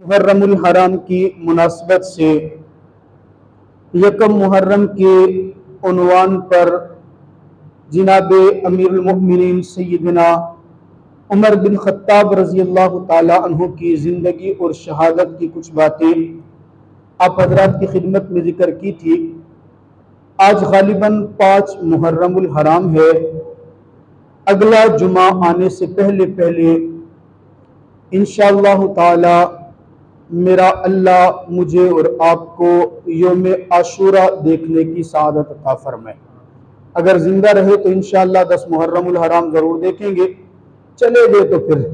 मुहर्रमुल हराम की मुनासबत से यकम मुहर्रम के उन्वान पर जिनाब अमीरुल मोमिनीन सैयदना उमर बिन खत्ताब रज़ी अल्लाह ताला अन्हु की ज़िंदगी और शहादत की कुछ बातें आप हज़रात की खिदमत में ज़िक्र की थी। आज गालिबन 5 मुहर्रमुल हराम है। अगला जुमा आने से पहले पहले इंशाअल्लाह ताला मेरा अल्लाह मुझे और आपको योम आशूरा देखने की सआदत अता फरमाए। अगर जिंदा रहे तो इंशाअल्लाह 10 मुहर्रमुल हराम जरूर देखेंगे, चले गए तो फिर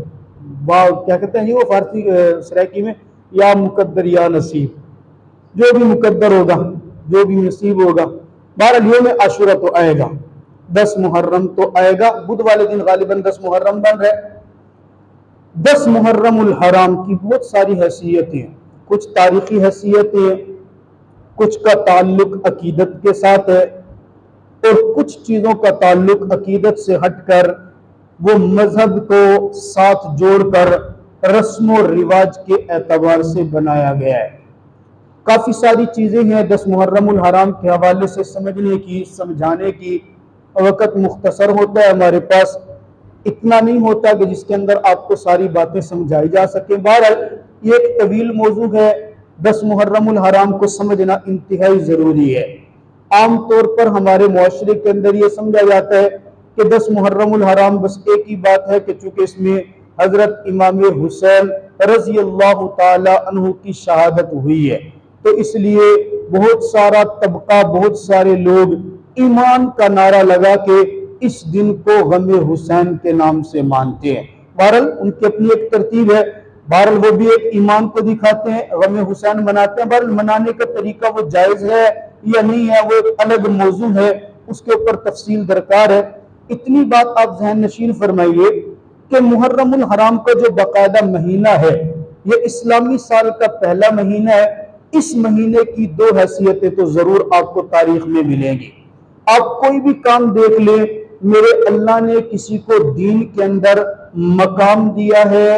वाह क्या कहते हैं वो फारसी सराकी में, या मुकद्दर या नसीब, जो भी मुकद्दर होगा जो भी नसीब होगा। बहरहाल योम आशूरा तो आएगा, 10 मुहर्रम तो आएगा। बुध वाले दिन गालिबन 10 मुहर्रम बन रहे। 10 मुहर्रमुल हराम की बहुत सारी हैसियतें, कुछ तारीखी हैसियतें, कुछ का ताल्लुक अकीदत के साथ है और कुछ चीज़ों का ताल्लुक अकीदत से हटकर वो मजहब को साथ जोड़कर रस्म और रिवाज के एतबार से बनाया गया है। काफ़ी सारी चीज़ें हैं 10 मुहर्रमुल हराम के हवाले से समझने की, समझाने की। वक़्त मुख्तसर होता है हमारे पास, इतना नहीं होता कि जिसके अंदर आपको सारी बातें समझाई जा सके। बहरहाल ये एक तवील मौजू है, 10 मुहर्रमुल हराम को समझना इंतहाई ज़रूरी है। आम तौर पर हमारे मुआशरे के अंदर ये समझा जाता है कि 10 मुहर्रमुल हराम बस एक ही बात है कि चूँकि इसमें हज़रत इमाम हुसैन रज़ी अल्लाह ताला अन्हु की शहादत हुई है, तो इसलिए बहुत सारा तबका, बहुत सारे लोग ईमान का नारा लगा के इस दिन को गम हुसैन के नाम से मानते हैं। बहरहाल उनकी अपनी एक तरतीब है, बहरहाल वो भी एक ईमान को दिखाते हैं, गम हुसैन मनाते हैं। बहरहाल मनाने का तरीका वो जायज़ है या नहीं है वो एक अलग मौजू है, उसके ऊपर तफसील दरकार है। इतनी बात आप ज़हन नशीन फरमाइए कि मुहर्रमुल हराम का जो बाकायदा महीना है, ये इस्लामी साल का पहला महीना है। इस महीने की 2 हैसियतें तो जरूर आपको तारीख में मिलेंगी। आप कोई भी काम देख ले, मेरे अल्लाह ने किसी को दीन के अंदर मकाम दिया है,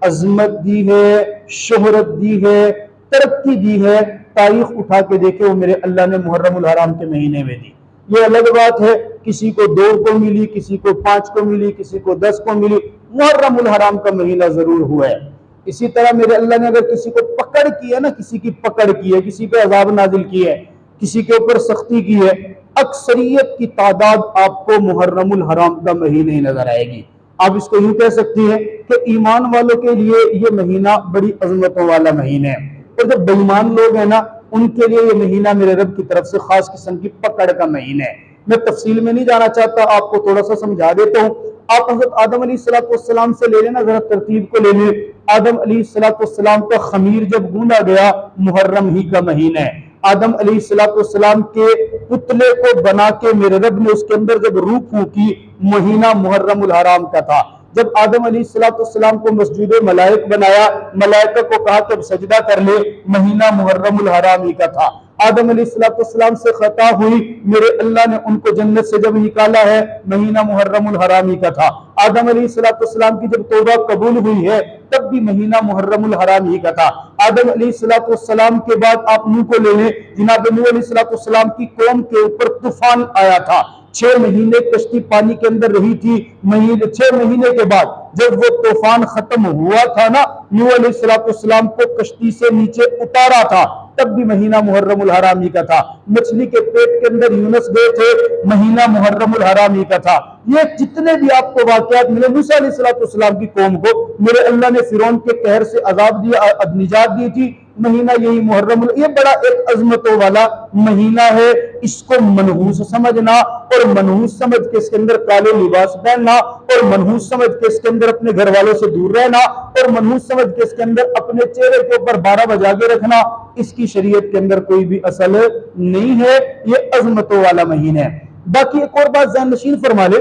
अजमत दी है, शोहरत दी है, तरक्की दी है, तारीख उठा के देखे वो मेरे अल्लाह ने मुहर्रमुल हराम के महीने में दी। ये अलग बात है, किसी को 2 को मिली, किसी को 5 को मिली, किसी को 10 को मिली, मुहर्रमुल हराम का महीना जरूर हुआ है। इसी तरह मेरे अल्लाह ने अगर किसी को पकड़ की है ना, किसी की पकड़ की है, किसी पे अजाब नाजिल की है, किसी के ऊपर सख्ती की है, अक्सरियत की तादाद आपको मुहर्रमुल हराम का महीने नजर आएगी। आप इसको यूं कह सकती हैं कि ईमान वालों के लिए ये महीना बड़ी अजमतों वाला महीना है, और जब बेईमान लोग हैं ना, उनके लिए ये महीना मेरे रब की तरफ से खास किस्म की पकड़ का महीना है। मैं तफसील में नहीं जाना चाहता, आपको थोड़ा सा समझा देता हूँ। आप हज़रत आदम अलैहिस्सलाम से ले लेना, जरा तरतीब को ले लें। आदम अलैहिस्सलाम का खमीर जब गूंदा गया, मुहर्रम ही का महीना है। आदम अलैहिस्सलाम के पुतले को बना के मेरे रब ने उसके अंदर जब रूह फूंकी, महीना मुहर्रमुल हराम का था। जब आदम अलैहिस्सलाम को मस्जिद मलाइक बनाया, मलाइका को कहा कि अब सजदा कर ले, महीना मुहर्रमुल हराम ही का था। आदम अलैहिस्सलाम से खता हुई, मेरे अल्लाह ने उनको जन्नत से जब निकाला है, महीना मुहर्रमुल हराम ही का था। आदम अलैहिस्सलाम की जब तौबा कबूल हुई है, तब भी महीना मुहर्रमुल हराम ही का था। आदम अलैहिस्सलाम के बाद आप नूह को ले लें, जनाब नूह अलैहिस्सलाम की कौम के ऊपर तूफान आया था। 6 महीने कश्ती पानी के अंदर रही थी। 6 महीने के बाद जब वो तूफान खत्म हुआ था ना, नूह अलैहिस्सलाम को कश्ती से नीचे उतारा था, तब भी महीना मुहर्रमुल हराम ही का था। मछली के पेट के अंदर यूनुस गए थे, महीना मुहर्रमुल हराम ही का था। ये जितने भी आपको वाकयात मिले, मूसा अलैहिस्सलाम की कौम को मेरे अल्लाह ने फिरौन के कहर से अजाब दिया, निजात दी थी, महीना यही मुहर्रम। ये बड़ा एक अजमतों वाला महीना है। इसको मनहूस समझना और मनहूस समझ के इसके अंदर काले लिबास पहनना और मनहूस समझ के इसके अंदर अपने घर वालों से दूर रहना और मनहूस समझ के इसके अंदर अपने चेहरे के ऊपर 12 बजा के रखना, इसकी शरीयत के अंदर कोई भी असल नहीं है। ये अजमतों वाला महीना है। बाकी एक और बात ज़हन नशीन फरमा ले,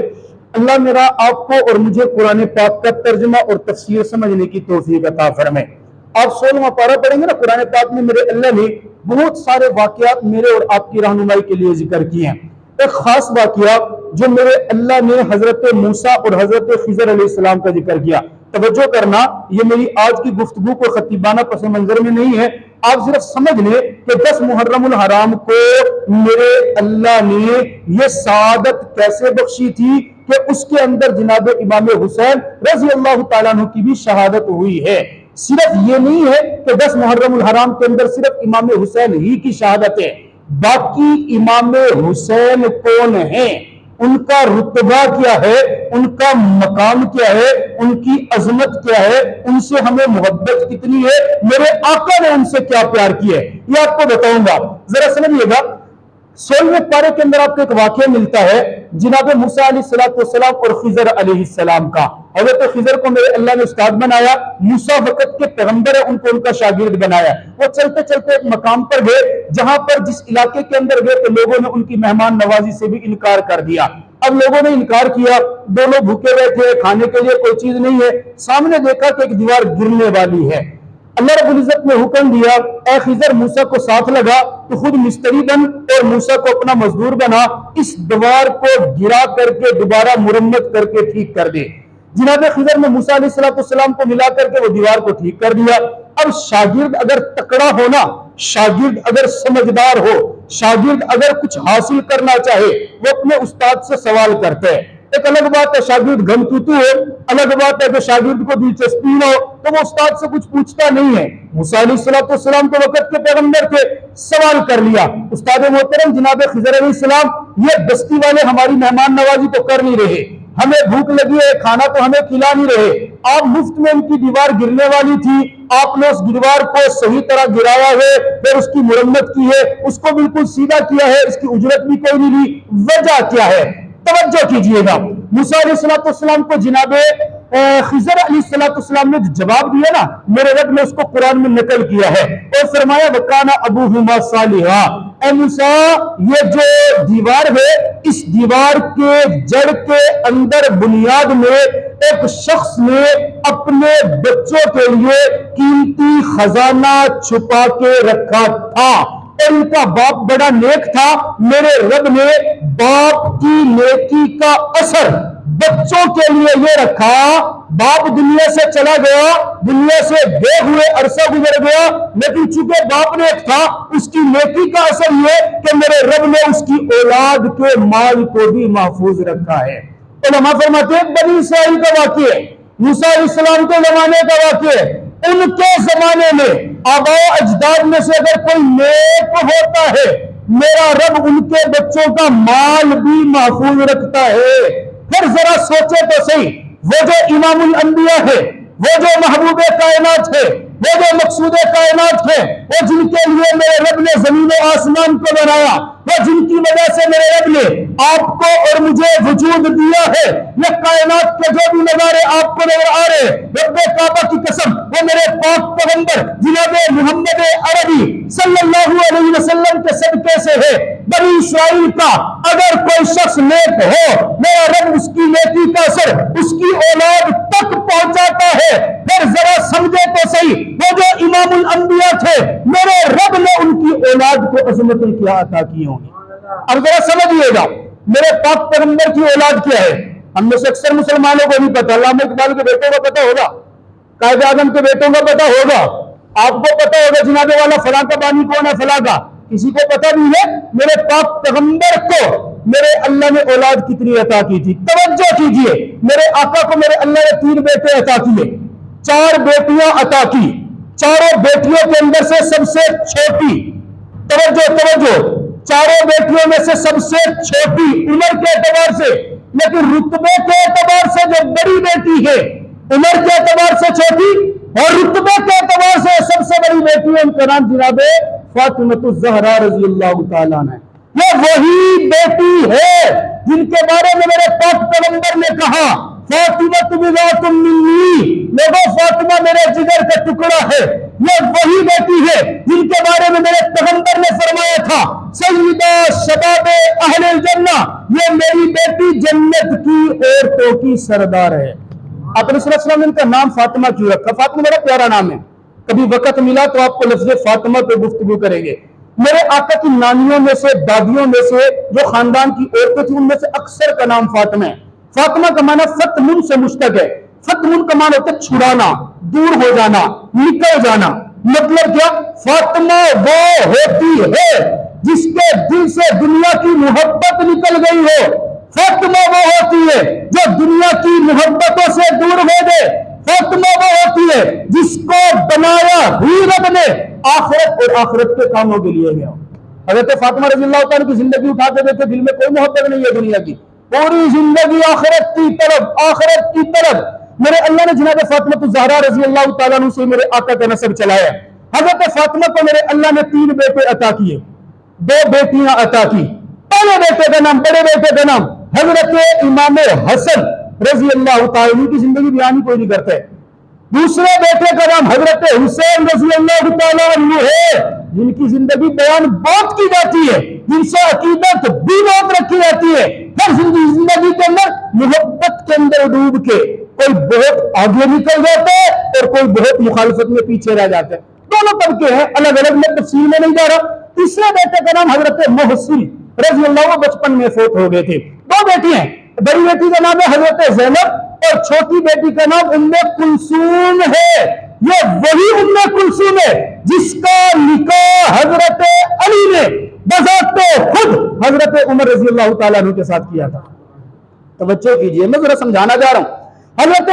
अल्लाह मेरा आपको और मुझे कुरान पाक का तर्जुमा और तफसीर समझने की तौफीक अता फरमाए। आप 16वां पारा पढ़ेंगे ना, कुरान पाक में मेरे अल्लाह ने बहुत सारे वाकयात मेरे और आपकी रहनुमाई के लिए जिक्र किए हैं। एक खास वाकया जो मेरे अल्लाह ने हजरत मूसा और हजरत खिजर अलैहिस्सलाम का जिक्र किया। तवज्जो करना, ये मेरी आज की गुफ्तगू को खतीबाना पस मंजर में नहीं है। आप सिर्फ समझ लें कि 10 मुहर्रमुल हराम को मेरे अल्लाह ने ये सादत कैसे बख्शी थी कि उसके अंदर जनाब इमाम हुसैन रजी अल्लाह तआला अन्हु की भी शहादत हुई है। सिर्फ ये नहीं है कि 10 मुहर्रमुल हराम के अंदर सिर्फ इमाम हुसैन ही की शहादत है, बाकी इमाम हुसैन कौन है, उनका रुतबा क्या है, उनका मकाम क्या है, उनकी अजमत क्या है, उनसे हमें मोहब्बत कितनी है, मेरे आका ने उनसे क्या प्यार किया है, ये आपको बताऊंगा। जरा समझिएगा। 16वें पारे के अंदर आपको एक वाकया मिलता है जनाब मूसा अलैहिस्सलाम और खिजर अलैहिस्सलाम का। हजरत खिजर को मेरे अल्लाह ने उस्ताद बनाया, मूसा वक्त के पैगंबर है उनको उनका शागिर्द बनाया। वो चलते चलते एक मकाम पर गए जहां पर जिस इलाके के अंदर गए तो लोगों ने उनकी मेहमान नवाजी से भी इनकार कर दिया। अब लोगों ने इनकार किया, दोनों भूखे बैठे, खाने के लिए कोई चीज नहीं है। सामने देखा कि एक दीवार गिरने वाली है। अल्लाह रब्बुल इज्जत ने हुक्म दिया, ए खिजर मूसा को साथ लगा, तो खुद मिस्त्री बन और मूसा को अपना मजदूर बना, इस दीवार को गिरा करके दोबारा मुरम्मत करके ठीक कर दे। जनाब खिजर ने मूसा अलैहिस्सलाम को मिला करके वो दीवार को ठीक कर दिया। अब शागिर्द अगर तकड़ा हो ना, शागिर्द अगर समझदार हो, शागिर्द अगर कुछ हासिल करना चाहे, वो अपने उस्ताद से सवाल करते हैं। एक अलग बात है शागिर्द घमतूतू हो, अलग बात है कि शागिर्द को दिलचस्पी न हो, तो वो उस्ताद से कुछ पूछता नहीं है। मूसा अलैहिस्सलाम के वक्त के पैगंबर थे, सवाल कर लिया, उस्ताद मोहतरम जनाब खिजर अलैहिस्सलाम, ये बस्ती वाले हमारी मेहमान नवाजी तो कर नहीं रहे, हमें भूख लगी है, खाना तो हमें खिला नहीं रहे, आप मुफ्त में उनकी दीवार गिरने वाली थी, आपने उस दीवार को सही तरह गिराया है, फिर उसकी मुरम्मत की है, उसको बिल्कुल सीधा किया है, इसकी उजरत भी कोई नहीं ली, वजह क्या है? तवज्जो कीजिएगा। मूसा अलैहिस्सलाम को जनाब खिजर अलैहिस्सलाम ने जवाब दिया ना, मेरे रब ने उसको कुरान में नकल किया है और फरमाया वकाना अबूहुमा सालिहा। ए मूसा, ये जो दीवार है, इस दीवार के जड़ के अंदर बुनियाद में एक शख्स ने अपने बच्चों के लिए कीमती खजाना छुपा के रखा था। इनका बाप बड़ा नेक था, मेरे रब ने बाप की नेकी का असर बच्चों के लिए ये रखा। बाप दुनिया से चला गया, दुनिया से बे हुए अरसा गुजर गया, लेकिन चूंकि बाप नेक था, उसकी नेकी का असर ये कि मेरे रब ने उसकी औलाद के माल को भी महफूज रखा है। उलमा फरमाते हैं बनी इसराइल का वाक़या है, मूसा अलैहिस्सलाम के जमाने का वाक़या है। उनके जमाने में आबा अजदाद में से अगर कोई नेक होता है, मेरा रब उनके बच्चों का माल भी महफूज रखता है। फिर जरा सोचे तो सही, वो जो इमामुल अंबिया है, वो जो महबूबे कायनात है, वो जो मकसूदे कायनात है, वो जिनके लिए मेरे रब ने जमीन और आसमान को बनाया, वो जिनकी वजह से मेरे रब ने आपको और मुझे वजूद दिया है, ये कायनात के जो भी नजारे आपको नजर आ रहे, रब्बे काबा की कसम, वो मेरे पाक पैगंबर जनाब मोहम्मद अरबी सल्लल्लाहु अलैहि वसल्लम के सदके से है। बनी इस्राइल का अगर कोई शख्स नेक हो, मेरा रब उसकी नेकी का असर उसकी औलाद तक पहुंचाता है। फिर जरा समझे तो सही, वो जो इमामुल अंबिया थे, मेरे रब ने उनकी औलाद को अज़मतें क्या अता की होंगी। अब जरा समझिएगा, मेरे पाक पैगंबर की औलाद क्या है, हम में से अक्सर मुसलमानों को नहीं पता। अल्लामा इकबाल के बेटों का पता होगा, कायद आजम के बेटों का पता होगा, आपको पता होगा जनाबे वाला फला का बानी कौन है, फला का, किसी को पता नहीं है। मेरे पाक पैगंबर को मेरे अल्लाह ने औलाद कितनी अता की थी। तवज्जो कीजिए, मेरे आका को मेरे अल्लाह ने 3 बेटे अता किए, 4 बेटियां अता की। चारों बेटियों के अंदर से सबसे छोटी, तवज्जो, चारों बेटियों में से सबसे छोटी उम्र के एतबार से, लेकिन रुतबे के एतबार से जो बड़ी बेटी है, उम्र के एतबार से छोटी और रुतबे के एतबार से सबसे बड़ी बेटी है, उनका नाम जनाबे फातिमा ज़हरा रज़ी अल्लाह तआला अन्हा। ये वही बेटी है जिनके बारे में मेरे पाक पैगंबर ने कहा फातिमा बिज़ातुम मिन्नी, लोगों फातिमा मेरे जिगर का टुकड़ा है। ये वही बेटी है जिनके बारे में मेरे पैगंबर ने फरमाया था सय्यदा शबाबे अहले जन्ना, ये मेरी बेटी जन्नत की औरतों की सरदार है। आपने सल्लल्लाहु अलैहि वसल्लम इनका नाम फातिमा क्यों रखा? फातिमा बड़ा प्यारा नाम है, कभी वक्त मिला तो आपको लफ्ज़ फातिमा पे गुफ्तगू करेंगे। मेरे आका की नानियों में से, दादियों में से जो खानदान की औरतें थी, उनमें से अक्सर का नाम फातिमा है। फातिमा का माना फतमुन से मुश्तक है। फतमुन का मान होता है छुड़ाना, दूर हो जाना, निकल जाना। मतलब क्या? फातिमा वो होती है जिसके दिल से दुनिया की मोहब्बत निकल गई हो। फातिमा वो होती है जो दुनिया की मोहब्बतों से दूर हो गए। फातिमा वो होती है जिसको बनाया ही रब ने आखिरत और आखिरत के कामों के लिए गया। हज़रत फातिमा रज़ियल्लाहु ताला की जिंदगी उठा के देखे, दिल में कोई मोहब्बत नहीं है दुनिया की, पूरी जिंदगी आखिरत की तरफ, आखिरत की तरफ। मेरे अल्लाह ने जनाब फातिमा ज़हरा रज़ियल्लाहु ताला अन्हा से मेरे आका का नसब चलाया। हज़रत फातिमा को मेरे अल्लाह ने 3 बेटे अता किए, 2 बेटियां अता की। पहले बेटे का नाम, बड़े बेटे का नाम हजरत इमाम हसन रज़ियल्लाहु ताला की जिंदगी बयान कोई नहीं करता है। दूसरे बेटे का नाम हजरत हुसैन रज़ियल्लाहु ताला अन्हु है, जिनकी जिंदगी बयान बहुत की जाती है, जिनसे अकीदत भी बहुत रखी जाती है। हर जिंदगी के अंदर मोहब्बत के अंदर डूब के कोई बहुत आगे निकल जाता है और कोई बहुत मुखालफत में पीछे रह जाता है। दोनों तबके हैं, अलग अलग, मैं तफसील में नहीं जा रहा। तीसरे बेटे का नाम हजरत मोहसिन रज़ियल्लाहु बचपन में फौत हो गए थे। 2 बेटी हैं, बड़ी बेटी का नाम है हजरत ज़ैनब और छोटी बेटी का नाम उम्मे कुलसूम है। ये वही उम्मे कुलसूम है जिसका निकाह हजरत अली ने बजाते खुद हजरत उमर रज़ियल्लाहु ताला अन्हु के साथ किया था। तवज्जो कीजिए, मैं जरा समझाना जा रहा हूं। हजरत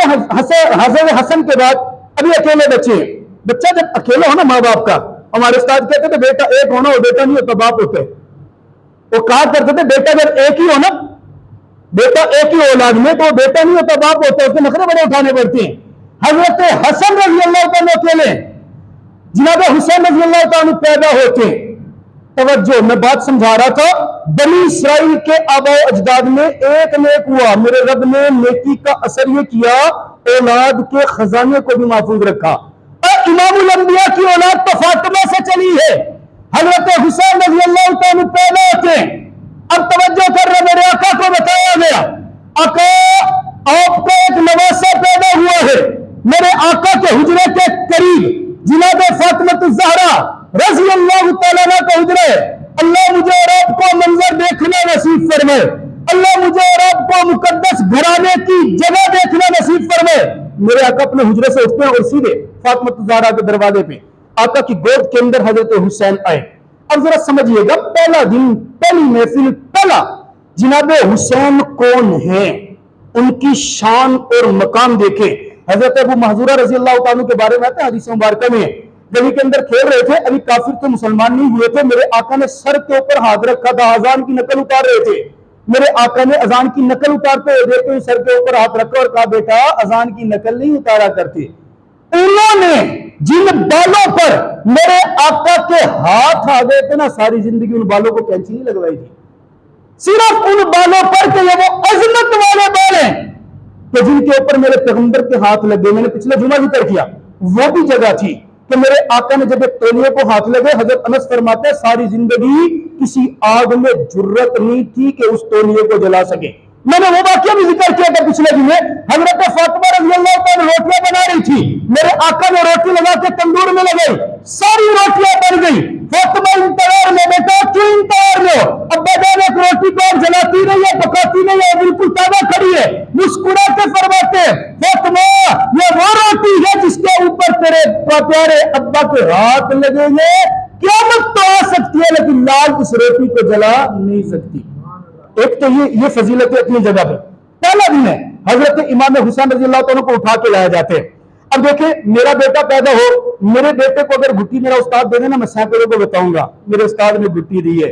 हसन के बाद अभी अकेले बच्चे हैं। बच्चा जब अकेला हो ना माँ बाप का, हमारे उस्ताद कहते थे बेटा एक होना और बेटा नहीं होता बाप होते। वो कहा करते थे बेटा जब एक ही हो ना, बेटा एक ही औलाद में, तो बेटा नहीं होता बाप होता है, उसके नखरे बड़े उठाने पड़ते हैं। हजरत हसन रज़ियल्लाहु ताला अकेले, जनाब हुसैन रज़ियल्लाहु ताला पैदा होते। तवज्जो, मैं बात समझा रहा था। बनी इस्राइल के आबा अजदाद में एक नेक हुआ, मेरे रब ने नेकी का असर ये किया, औलाद के खजाने को भी महफूज रखा। और इमामुल अंबिया की औलाद तो फातिमा से चली है। हजरत हुसैन रज़ियल्लाहु ताला पैदा होते। अब तवज्जो कर रहे, मेरे आका को बताया गया, आका आपका एक नवासा पैदा हुआ है मेरे आका के हुजरे के करीब, जनाब फातिमा ज़हरा रज़ियल्लाहु ताला अन्हा का हुजरा है। अल्लाह मुझे और आपको मंजर देखना नसीब फरमाए, अल्लाह मुझे और आपको मुकद्दस घराने की जगह देखना नसीब फरमाए। मेरे आका अपने हुजरे से उठते हैं और सीधे फातिमा ज़हरा के दरवाजे पे आका की गोद के अंदर हजरत हुसैन आए। अब जरा समझिएगा, पहला दिन, पहली महफिल, पहला जनाब हुसैन कौन है, उनकी शान और मकाम देखे। हजरत अबू महजूरा रज़ियल्लाहु ताला के बारे में आता है हदीस मुबारक में, गली के अंदर खेल रहे थे, अभी काफिर तो मुसलमान नहीं हुए थे। मेरे आका ने सर के ऊपर हाथ रखा था, अजान की नकल उतार रहे थे। मेरे आका ने अजान की नकल उतारते हुए देखते हुए सर के ऊपर हाथ रखा और कहा बेटा अजान की नकल नहीं उतारा करते। उन्होंने जिन बालों पर मेरे आका के हाथ आ गए थे ना, सारी जिंदगी उन बालों को कैंची नहीं लगवाई थी। सिर्फ उन बालों पर के ये वो अजमत वाले बाल हैं कि जिनके ऊपर मेरे पैगंबर के हाथ लगे। मैंने पिछले जुमा जिक्र किया, वो भी जगह थी कि मेरे आका ने जब एक तौलिए को हाथ लगे, हजरत अनस फरमाते हैं सारी जिंदगी किसी आग में जुर्रत नहीं थी कि उस तौलिए को जला सके। मैंने वो वाकया भी जिक्र किया था पिछले दिन में। हजरत फातिमा रज़ियल्लाहु ताला रोटियां बना रही थी, मेरे आका ने रोटी लगा के तंदूर में लगाई, सारी रोटियां बन गई। फातिमा इंतजार में, बेटा क्यों इंतजार में हो? अब्बा जान एक रोटी को और जलाती नहीं है, पकाती नहीं है, बिल्कुल ताजा खड़ी है। मुस्कुरा के फरमाते फातिमा ये वो रोटी है जिसके ऊपर तेरे प्यारे अब्बा के हाथ लगेंगे। क़यामत तो आ सकती है लेकिन लाल इस रोटी को जला नहीं सकती। एक तो ये फजीलत अपनी जगह पे। पहला दिन है, हजरत इमाम हुसैन रज़ियल्लाहु ताला को उठा के लाया जाते हैं। अब देखिए, मेरा बेटा पैदा हो, मेरे बेटे को अगर गुट्टी मेरा उस्ताद दे देना, मैं सैकड़ों को बताऊंगा मेरे उस्ताद ने गुट्टी दी है।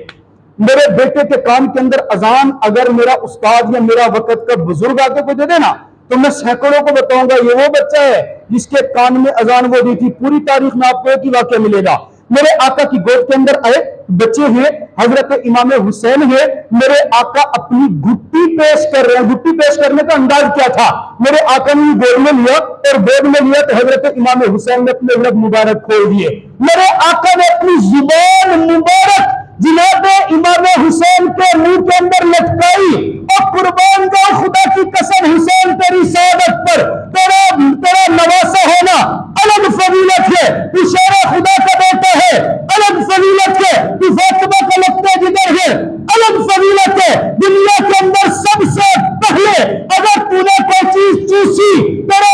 मेरे बेटे के कान के अंदर अजान अगर मेरा उस्ताद या मेरा वक्त का बुजुर्ग आके को दे देना, तो मैं सैकड़ों को बताऊंगा ये वो बच्चा है जिसके कान में अजान वो दी थी। पूरी तारीख में आपको एक ही वाकया मिलेगा। मेरे आका की गोद के अंदर आए, बच्चे हैं, हजरत इमाम हुसैन है, मेरे आका अपनी गुट्टी पेश कर रहे हैं। गुट्टी पेश करने का अंदाज क्या था? मेरे आका ने गोद में लिया और गोद में लिया तो हजरत इमाम हुसैन ने अपने लब मुबारक खोल दिए। मेरे आका ने अपनी जुबान मुबारक जनाब इमाम हुसैन के मुंह के अंदर लटकाई और कुर्बान जाओ खुदा की कसम हुसैन तेरी सादत पर तेरा नवासा होना अलग फजीलत है। तू शेर खुदा का बेटा है, अलग फजीलत है। तू फातिमा का लगता जिगर है, अलग फजीलत है। दुनिया के अंदर सबसे पहले अगर तूने कोई चीज चूसी, तेरा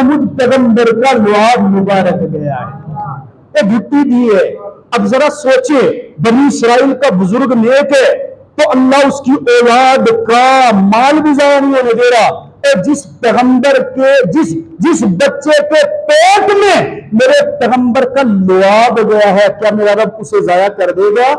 मुझ पैगंबर का लुआब मुबारक गया है। एक गिट्टी दी है। अब जरा सोचे, बनी इस्राइल का बुजुर्ग नेक है तो अल्लाह उसकी औलाद का माल भी जाया नहीं होने दे रहा। और जिस पैगंबर के जिस बच्चे के पेट में मेरे पैगंबर का लुआब गया है, क्या मेरा रब उसे जाया कर देगा?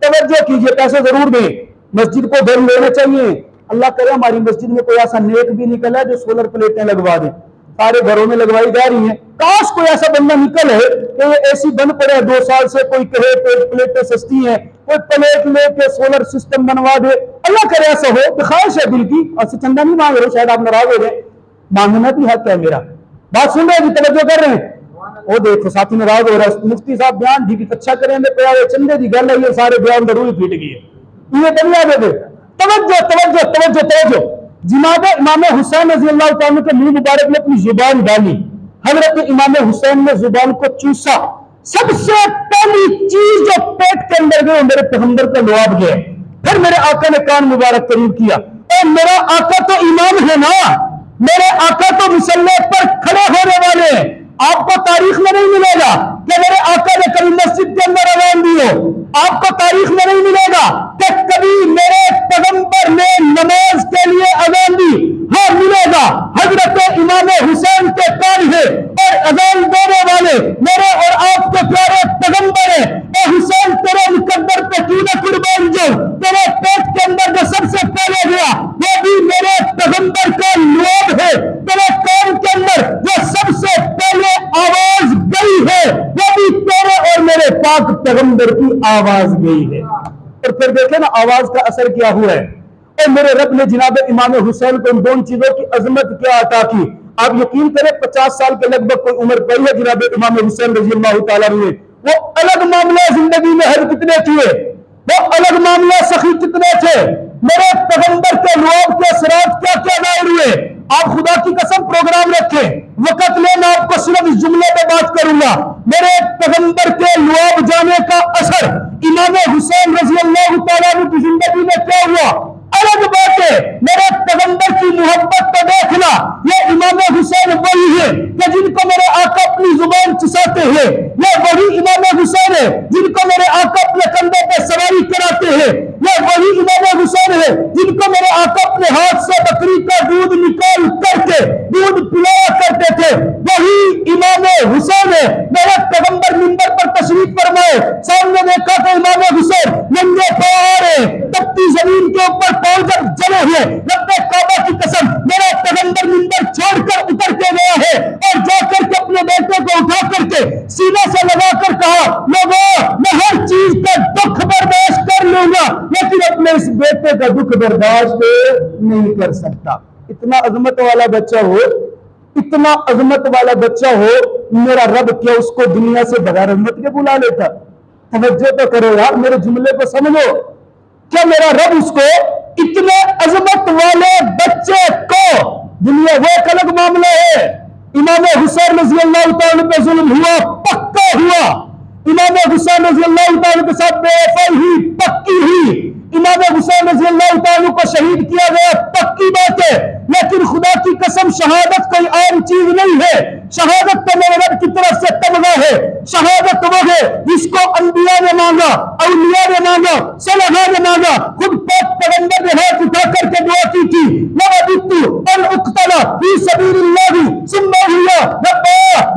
तवज्जो कीजिए, पैसे जरूर दें, मस्जिद को घर लेने चाहिए। अल्लाह करे हमारी मस्जिद में कोई ऐसा नेक भी निकला है जो सोलर प्लेटें लगवा दे। सारे घरों में लगवाई जा रही हैं। काश कोई ऐसा बंदा निकल है कि ये एसी बंद पड़े 2 साल से, कोई कहे प्लेटें सस्ती हैं, कोई प्लेट लेके सोलर सिस्टम बनवा दे। अल्लाह करे ऐसा हो तो ख्वाहिश है दिल की। ऐसे चंदा नहीं मांग रहे, शायद आप नाराज हो गए, मांगना भी हक है मेरा। बात सुन रहे हैं, तवज्जो कर रहे हैं? वो देखो साथी नाराज हो रहा है। मुफ्ती साहब बयान ठीक अच्छा करें, चंदे की गल है, ये सारे बयान जरूर फीट गई है। ये बनिया दे तवज्जो तवज्जो तवज्जो तवज्जो। जनाब इमाम हुसैन रज़ी अल्लाह तआला के मुंह मुबारक में अपनी जुबान डाली। हजरत इमाम हुसैन ने जुबान को चूसा। सबसे पहली चीज जो पेट के अंदर गई मेरे पैगंबर का लुआब गया। फिर मेरे आका ने कान मुबारक करीब किया। और मेरा आका तो इमाम है ना, मेरे आका तो मुसल्ले पर खड़े होने वाले हैं। आपको तारीख में नहीं मिलेगा कि मेरे आका ने कभी मस्जिद के अंदर अज़ान दी हो। आपको तारीख में नहीं मिलेगा कि कभी मेरे पैगंबर ने नमाज के लिए अज़ान दी। हाँ मिलेगा, हजरत इमाम हुसैन के कान है और अज़ान देने वाले मेरे और आपके प्यारे पैगंबर है। और हुसैन तेरे मुकद्दर पे क्यों न कुर्बान जाऊं, तेरे पेट के अंदर जो सबसे पहले गया वो भी मेरे पैगंबर का लुआब है। तेरे कान के अंदर जो सबसे पहले आवाज गई है वो भी तेरे और मेरे पाक पैगंबर की आवाज गई है। और फिर देखे ना आवाज का असर क्या हुआ है। और मेरे रब ने जनाब इमाम हुसैन को इन दोनों चीजों की अजमत क्या अता की। आप यकीन करें 50 साल के लगभग कोई उम्र पड़ी है जनाब इमाम हुसैन रज़ी अल्लाह तआला ने। वो अलग मामला जिंदगी में हर कितने किए, वो अलग मामला सखी कितने थे। मेरे पैगंबर के लुआब के असरात क्या क्या जाहिर हुए। आप खुदा की कसम प्रोग्राम रखें, वक्त ले, मैं आपको सिर्फ इस जुमले पे बात करूंगा। मेरे पैगंबर के लुआब जाने का असर इमाम हुसैन रज़ी अल्लाह तआला की जिंदगी में क्या हुआ, अलग बात है। मेरे पैगंबर की मोहब्बत को देखना, ये इमाम हुसैन वही है कि जिनको मेरे आका अपनी जुबान चुसाते हैं। ये वही इमाम हुसैन है जिनको मेरे आका अपने कंधे पे सवारी कराते हैं। ये वही इमाम हुसैन है जिनको मेरे आका अपने हाथ से बकरी का दूध निकाल करके दूध पिलाया करते थे। वही इमाम हुसैन है। मेरे पैगंबर मिंबर पर तशरीफ फरमाए, सामने देखा तो इमाम हुसैन नंगे पैर है, तपती जमीन के ऊपर जब जले हुए। रब्बे काबा की कसम, मेरा पैगंबर मिंबर छोड़कर उतर के गया है और जाकर के अपने बेटे को उठा करके सीने से लगाकर कहा, लोगों मैं हर चीज का दुख बर्दाश्त कर लूंगा लेकिन अपने इस बेटे का दुख बर्दाश्त नहीं कर सकता। इतना अजमत वाला बच्चा हो, इतना अजमत वाला बच्चा हो, मेरा रब क्या उसको दुनिया से बगैर अजमत के बुला लेता? तवज्जो तो करो यार, मेरे जुमले को समझो। क्या मेरा रब उसको इतने अजमत वाले बच्चे को दुनिया, वो एक अलग मामला है। इमाम हुसैन रज़ी अल्लाह तआला पे जुल्म हुआ, पक्का हुआ। इमाम हुसैन रज़ी अल्लाह तआला के साथ बेवफाई हुई, पक्की हुई। इमाम हुसैन रज़ी अल्लाह तआला को शहीद किया गया, पक्की बात है। लेकिन खुदा की कसम शहादत कोई आम चीज नहीं है। शहादत तो मेरे रब की तरफ से तमगा है। शहादत वो है जिसको अंबिया ने मांगा, औलिया ने मांगा, सलहा ने मांगा। खुद पाक पैगंबर ने हाथ उठा करके दुआ की थी,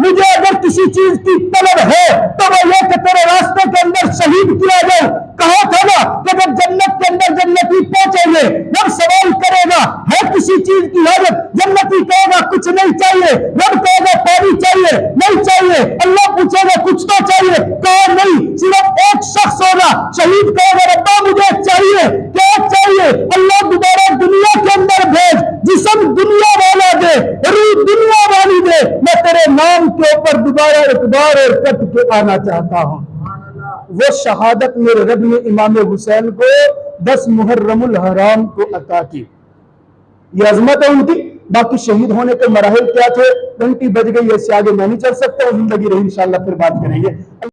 मुझे अगर किसी चीज की तलब है तो वो ये कि तेरे रास्ते के अंदर शहीद किया जाए। कहा था ना कि जब जन्नत के अंदर जन्नती पहुंचेंगे, रब सवाल करेगा है किसी चीज की हालत, जन्नती कहेगा कुछ नहीं चाहिए, रब कहेगा पानी चाहिए, नहीं चाहिए, अल्लाह पूछेगा कुछ तो चाहिए, कहा नहीं, सिर्फ एक शख्स होगा, शहीद कहेगा रब्बा मुझे चाहिए, क्या चाहिए? अल्लाह दोबारा दुनिया के अंदर भेज, जिस्म दुनिया वाला दे, रूह दुनिया वाली दे, मैं तेरे नाम के ऊपर दोबारा एक बार और कट के आना चाहता हूं। वो शहादत मेरे रब ने इमाम हुसैन को 10 मुहर्रमुल हराम को अता की। ये अजमत है उनकी। बाकी शहीद होने के मराहिल क्या थे, 20 बज गई, इससे आगे मैं नहीं चल सकता हूं। जिंदगी रही इंशाअल्लाह फिर बात करेंगे।